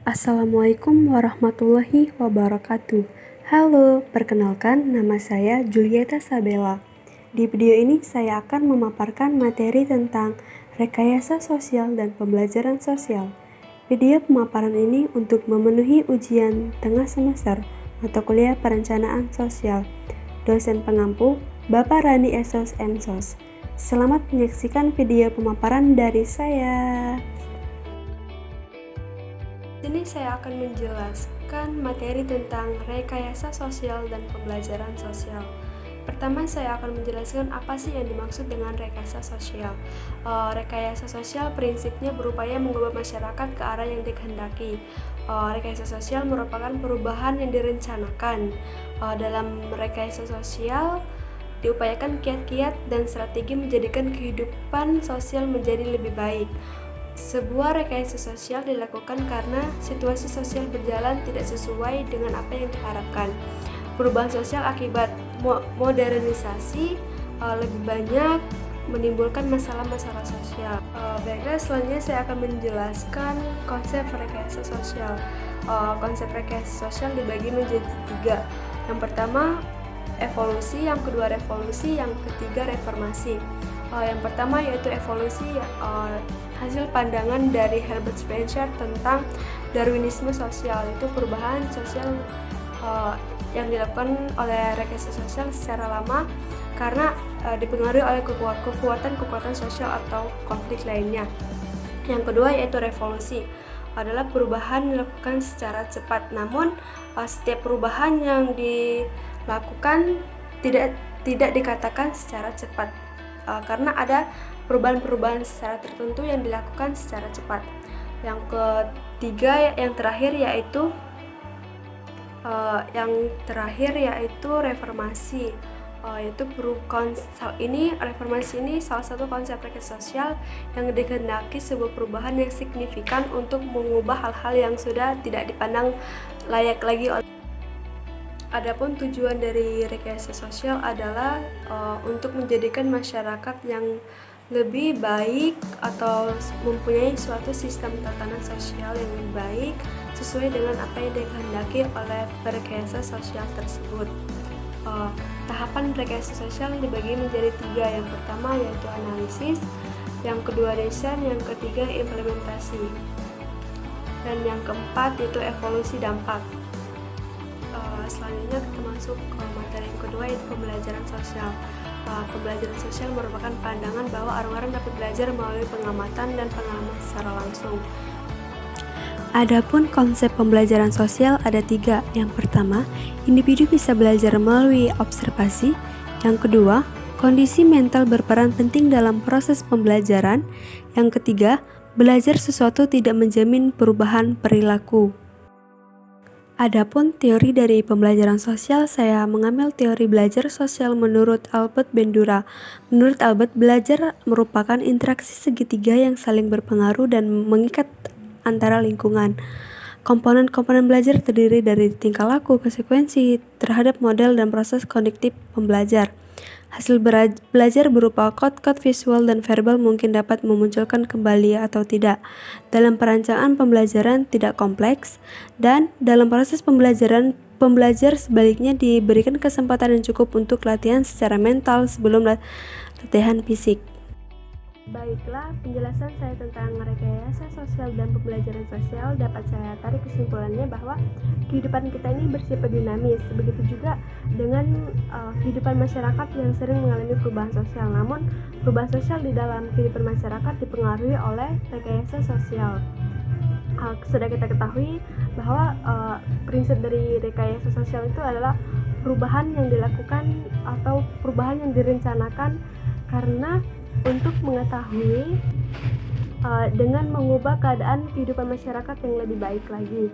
Assalamualaikum warahmatullahi wabarakatuh. Halo, perkenalkan nama saya Julieta Sabella. Di video ini saya akan memaparkan materi tentang rekayasa sosial dan pembelajaran sosial. Video pemaparan ini untuk memenuhi ujian tengah semester mata kuliah perencanaan sosial. Dosen pengampu Bapak Rani Esos Ensos. Selamat menyaksikan video pemaparan dari saya. Di sini saya akan menjelaskan materi tentang rekayasa sosial dan pembelajaran sosial. Pertama, saya akan menjelaskan apa sih yang dimaksud dengan rekayasa sosial. Rekayasa sosial prinsipnya berupaya mengubah masyarakat ke arah yang dikehendaki. Rekayasa sosial merupakan perubahan yang direncanakan. Dalam rekayasa sosial diupayakan kiat-kiat dan strategi menjadikan kehidupan sosial menjadi lebih baik. Sebuah rekayasa sosial dilakukan karena situasi sosial berjalan tidak sesuai dengan apa yang diharapkan. Perubahan sosial akibat modernisasi lebih banyak menimbulkan masalah-masalah sosial. Baiklah, selanjutnya saya akan menjelaskan konsep rekayasa sosial. Konsep rekayasa sosial dibagi menjadi 3. Yang pertama evolusi, yang kedua revolusi, yang ketiga reformasi. Yang pertama yaitu evolusi, hasil pandangan dari Herbert Spencer tentang Darwinisme sosial, itu perubahan sosial yang dilakukan oleh rekayasa sosial secara lama karena dipengaruhi oleh kekuatan sosial atau konflik lainnya. Yang kedua yaitu revolusi, adalah perubahan dilakukan secara cepat, namun setiap perubahan yang dilakukan tidak dikatakan secara cepat karena ada perubahan-perubahan secara tertentu yang dilakukan secara cepat. Yang ketiga, yang terakhir yaitu reformasi. Reformasi ini salah satu konsep rekayasa sosial yang dikehendaki sebuah perubahan yang signifikan untuk mengubah hal-hal yang sudah tidak dipandang layak lagi oleh. Adapun tujuan dari rekayasa sosial adalah untuk menjadikan masyarakat yang lebih baik atau mempunyai suatu sistem tatanan sosial yang lebih baik sesuai dengan apa yang dikehendaki oleh rekayasa sosial tersebut. Tahapan rekayasa sosial dibagi menjadi 3. Yang pertama yaitu analisis, yang kedua desain, yang ketiga implementasi, dan yang keempat yaitu evolusi dampak. Selanjutnya kita masuk ke materi yang kedua yaitu pembelajaran sosial. Pembelajaran sosial merupakan pandangan bahwa orang-orang dapat belajar melalui pengamatan dan pengalaman secara langsung. Adapun konsep pembelajaran sosial ada 3. Yang pertama, individu bisa belajar melalui observasi. Yang kedua, kondisi mental berperan penting dalam proses pembelajaran. Yang ketiga, belajar sesuatu tidak menjamin perubahan perilaku. Adapun teori dari pembelajaran sosial, saya mengambil teori belajar sosial menurut Albert Bandura. Menurut Albert, belajar merupakan interaksi segitiga yang saling berpengaruh dan mengikat antara lingkungan. Komponen-komponen belajar terdiri dari tingkah laku, konsekuensi terhadap model dan proses kognitif pembelajar. Hasil belajar berupa kode-kode visual dan verbal mungkin dapat memunculkan kembali atau tidak. Dalam perancangan pembelajaran tidak kompleks, dan dalam proses pembelajaran, pembelajar sebaliknya diberikan kesempatan yang cukup untuk latihan secara mental sebelum latihan fisik. Baiklah, penjelasan saya tentang rekayasa sosial dan pembelajaran sosial dapat saya tarik kesimpulannya bahwa kehidupan kita ini bersifat dinamis. Begitu juga dengan kehidupan masyarakat yang sering mengalami perubahan sosial. Namun, perubahan sosial di dalam kehidupan masyarakat dipengaruhi oleh rekayasa sosial. Sudah kita ketahui bahwa prinsip dari rekayasa sosial itu adalah perubahan yang dilakukan atau perubahan yang direncanakan karena untuk mengetahui dengan mengubah keadaan kehidupan masyarakat yang lebih baik lagi.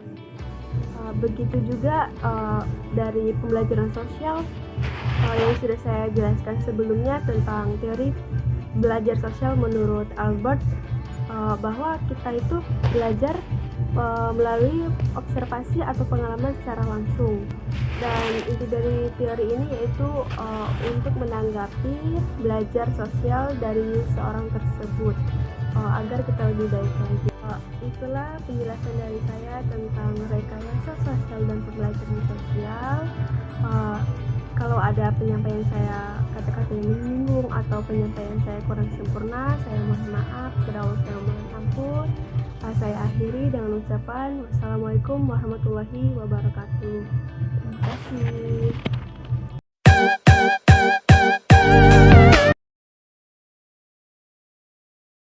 Begitu juga dari pembelajaran sosial yang sudah saya jelaskan sebelumnya tentang teori belajar sosial menurut Albert, bahwa kita itu belajar melalui observasi atau pengalaman secara langsung. Dan inti dari teori ini yaitu untuk menanggapi belajar sosial dari seorang tersebut agar kita lebih baik lagi. Itulah penjelasan dari saya tentang rekayasa sosial dan pembelajaran sosial. Eh, Kalau ada penyampaian saya kata-kata yang menyinggung atau penyampaian saya kurang sempurna, saya mohon maaf. Berawas saya mohon ampun. Saya akhiri dengan ucapan wassalamualaikum warahmatullahi wabarakatuh.